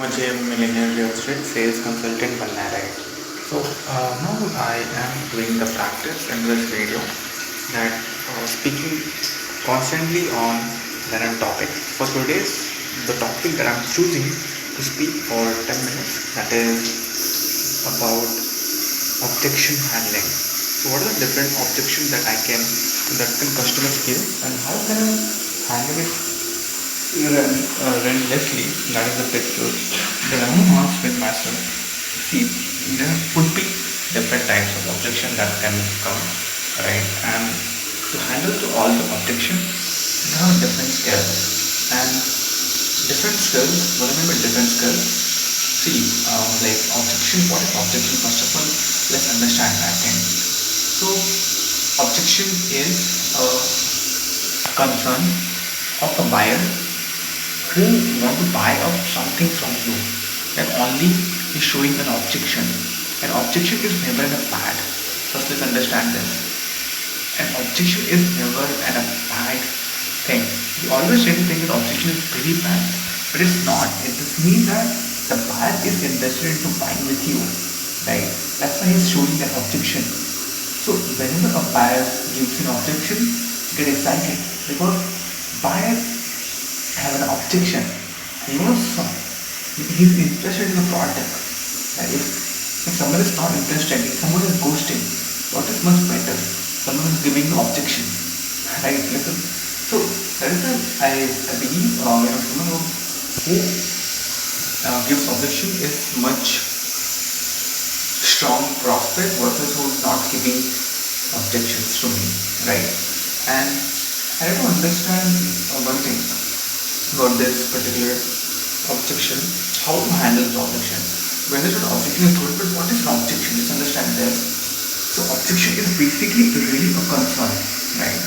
Ajay, Millennial Real Estate Sales Consultant बनना है. So now I am doing the practice in this video that speaking constantly on random topic. For today's the topic that I'm choosing to speak for 10 minutes, that is about objection handling. So what are the different objections that can customers give, and how can I handle it relentlessly? That is the picture that I want to ask with myself. See, there could be different types of objection that can come, right? And to handle to all the objection, there are different skills and different skills. What I mean by different skills? See, like objection. What is objection? First of all, let's understand that thing. So, objection is a concern of a buyer who want to buy up something from you, and only is showing an objection. An objection is never a bad. First, let's understand this. An objection is never a bad thing. We always tend to think an objection is very bad, but it's not. It just means that the buyer is interested into buying with you, right? That's why he's showing that objection. So whenever a buyer gives an objection, get excited because buyer have an objection. He wants he's interested in the product. Right? If someone is not interested, if someone is ghosting, what is much better? Someone is giving the objection. Right? Listen. So that is I believe someone who gives objection is much strong prospect versus who is not giving objections to me. Right? And I have to understand one thing about this particular objection, how to handle the objection. When there's an objection is good, but what is an objection? Let's understand this. So objection is basically really a concern, right?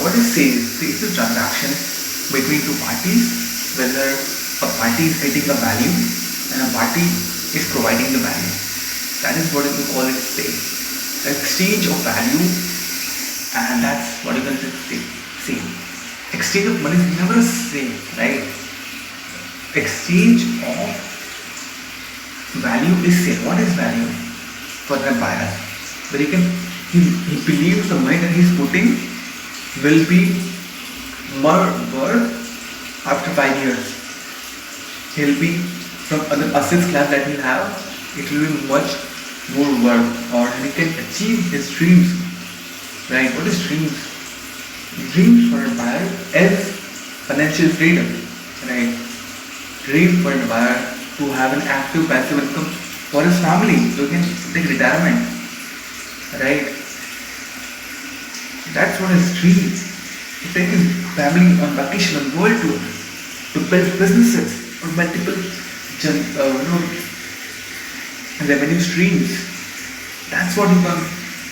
What it says is a transaction between two parties, whether a party is getting a value and a party is providing the value. That is what we call it say. The exchange of value, and that's what you can say. Exchange of money is never the same, right? Exchange of value is same. What is value for the buyer? But he believes the money that he's putting will be more worth after 5 years. He'll be from other assets class that he'll have, it will be much more worth, or he can achieve his dreams. Right? What is dreams? Dreams for a buyer is financial freedom, right? Dream for a buyer to have an active passive income for his family, so he can take retirement, right? That's what his dream. To take his family on vacation, on world tour, to build businesses or multiple revenue streams. That's what you can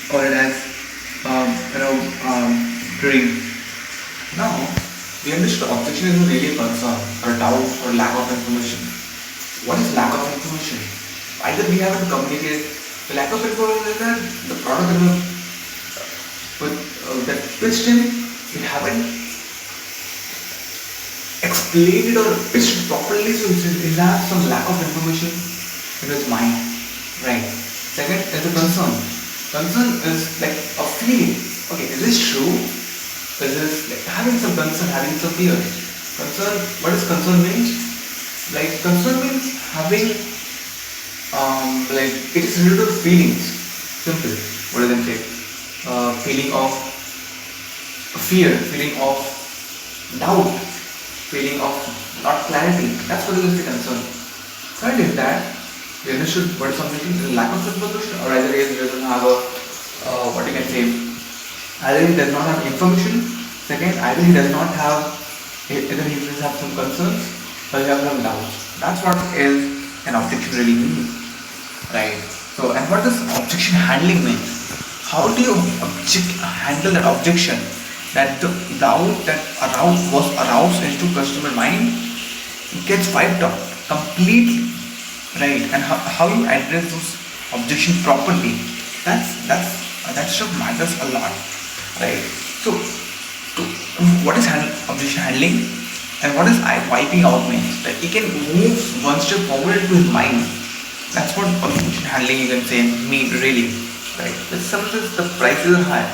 call it as dream. Now, we understood objection is really a concern or a doubt or lack of information. What is lack of information? Either we haven't communicated. The lack of information is that the product that pitched in, we haven't explained it or pitched properly, so it has some lack of information in his mind. Right. Second is a concern. Concern is like a feeling. Okay, is this true? Is this like having some concern, having some fear? Concern, what does concern mean? Like concern means having like it is related to feelings. Simple. What does it say? Feeling of fear, feeling of doubt, feeling of not clarity. That's what is the concern. Third is that we understood what is something is a lack of information, or either he doesn't have a what you can say, either he does not have information. Second, either he does not have, either he does have some concerns, or he has some doubts. That's what is an objection really means, right? So, and what does objection handling mean? How do you handle that objection, that the doubt that was aroused into customer mind gets wiped out completely, right? And how you address those objections properly, that stuff matters a lot, right? So what is objection handling? And what is wiping out means? That he can move one step forward into his mind. That's what objection handling you can say mean really. Right? But sometimes the prices are high.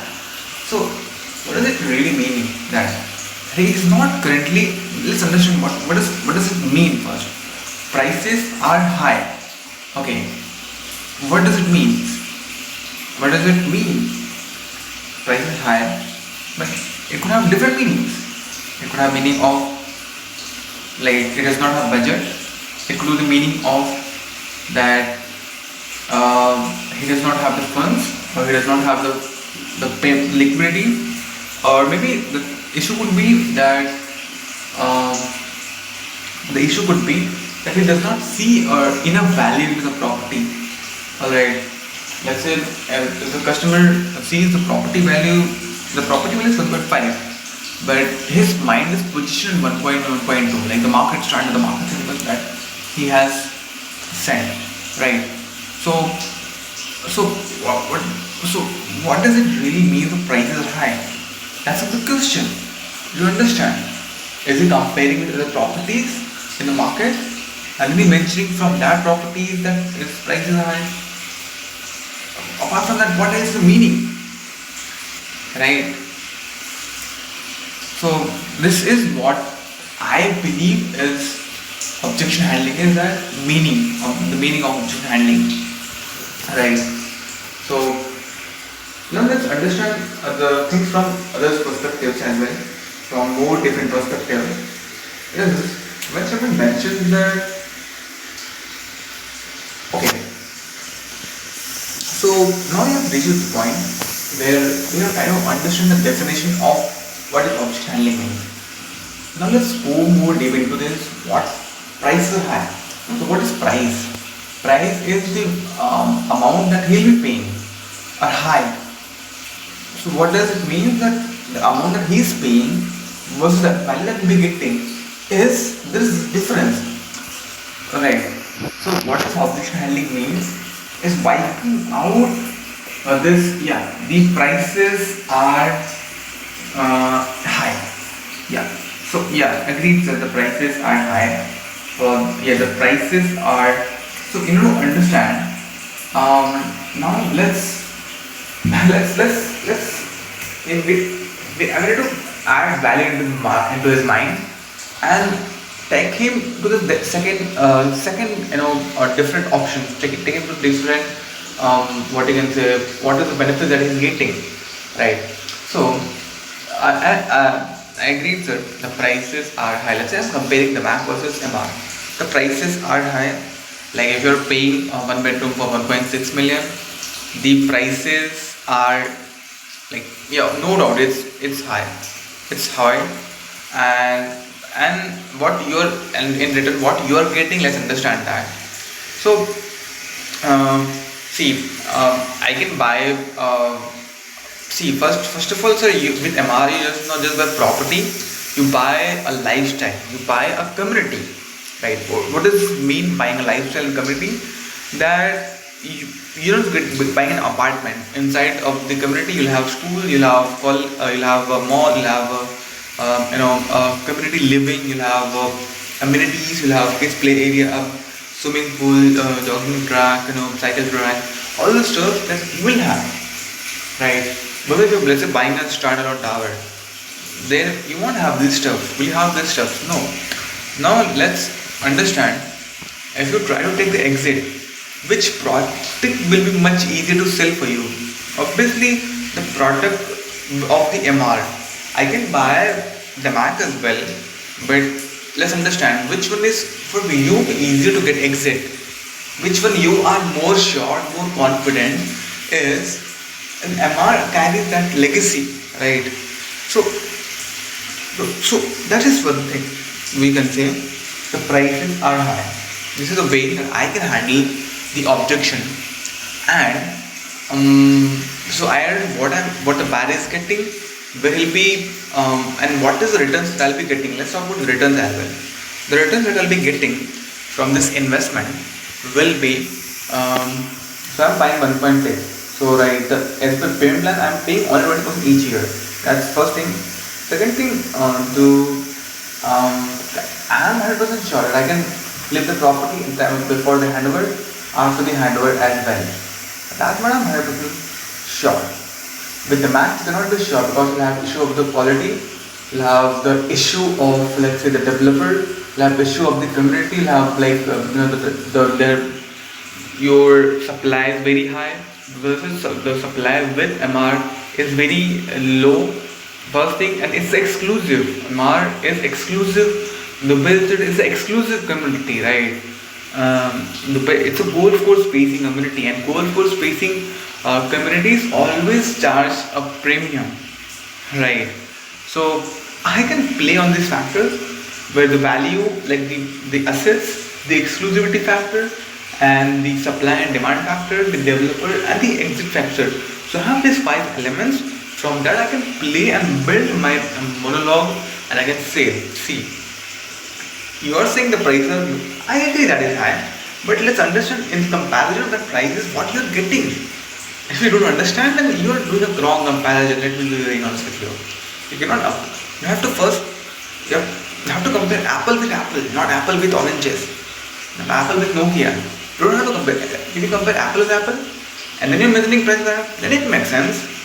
So what does it really mean that he is not currently, let's understand what does it mean first. Prices are high. Okay. What does it mean? What does it mean? Price is high, but it could have different meanings. It could have meaning of like it does not have budget. It could be the meaning of that he does not have the funds, or he does not have the liquidity, or maybe the issue could be that the issue could be that he does not see enough value in the property. Alright, let's say if the customer sees the property value is 1.5, but his mind is positioned 1.1, 1.2, like the market standard, the market symbol that he has set, right? So what does it really mean the prices are high? That's the question. You understand? Is he comparing with other properties in the market? And be mentioning from that properties that its prices are high? Apart from that, what is the meaning? Right? So this is what I believe is objection handling, is that the meaning of objection handling. Right. So now let's understand the things from others' perspectives as well, from more different perspectives. Is when someone mentions that, okay, so now you have reached the point where you have kind of understand the definition of what is object handling means. Now let's go more deep into this. What price is high? So what is price? Price is the amount that he'll be paying or high. So what does it mean? That the amount that he's paying versus the value that he'll be getting is there is difference. Alright. So what does objection handling means is wiping out the prices are high. Yeah. So agreed that the prices are high. The prices are. So in order to understand, now let's I'm going to add value into his mind and take him to the second different options. Take him to different what you can say. What is the benefit that he's getting, right? So I agree, sir. The prices are high. Let's say I'm comparing the Mac versus MR. The prices are high. Like if you're paying one bedroom for 1.6 million, the prices are like no doubt it's high. It's high, and what you're and in return what you are getting. Let's understand that. So I can buy. First of all, sir, with MR, you just not just buy property, you buy a lifestyle, you buy a community, right? What does it mean buying a lifestyle and community? That you don't get buying an apartment. Inside of the community, you'll have school, you'll have a mall, you'll have community living, you'll have amenities, you'll have kids play area, swimming pool, jogging track, cycle track, all the stuff that you will have, right? But if you're let's say buying a standalone tower, then you won't have this stuff. Will you have this stuff? No. Now let's understand. If you try to take the exit, which product will be much easier to sell for you? Obviously, the product of the MR. I can buy the Mac as well, but let's understand which one is for you easier to get exit. Which one you are more sure, more confident is. And MR carries that legacy, right? So that is one thing we can say. The prices are high. This is a way that I can handle the objection, and so I added what the buyer is getting, where he'll be, and what is the returns that I'll be getting. Let's talk about the returns as well. The returns that I'll be getting from this investment will be, so I'm buying 1.6. So right, as per payment plan, I'm paying only 20% each year. That's first thing. Second thing, I'm 100% sure that I can flip the property in time before the handover, after the handover as well. That's what I'm 100% sure. With the max, you cannot be sure because you'll have issue of the quality, you'll have the issue of, let's say, the developer, you'll have issue of the community, you'll have like your supply is very high versus the supply with MR is very low. First thing, and it's exclusive. MR is exclusive. The Buildit is an exclusive community, right? It's a golf course spacing community, and golf course spacing communities always charge a premium, right? So I can play on these factors where the value, like the assets, the exclusivity factor, and the supply and demand factor, the developer, and the exit factor. So I have these 5 elements. From that I can play and build my monologue, and I can say, see, you are saying the price is, I agree that is high, but let's understand in comparison of that price is what you're getting. If you don't understand, then you are doing a wrong comparison. Let me be very honest with you. You cannot. You have to first. You have to compare apple with apple, not apple with oranges, not apple with Nokia. You don't have to compare. If you compare apple with apple, and then you're mentioning price, then it makes sense.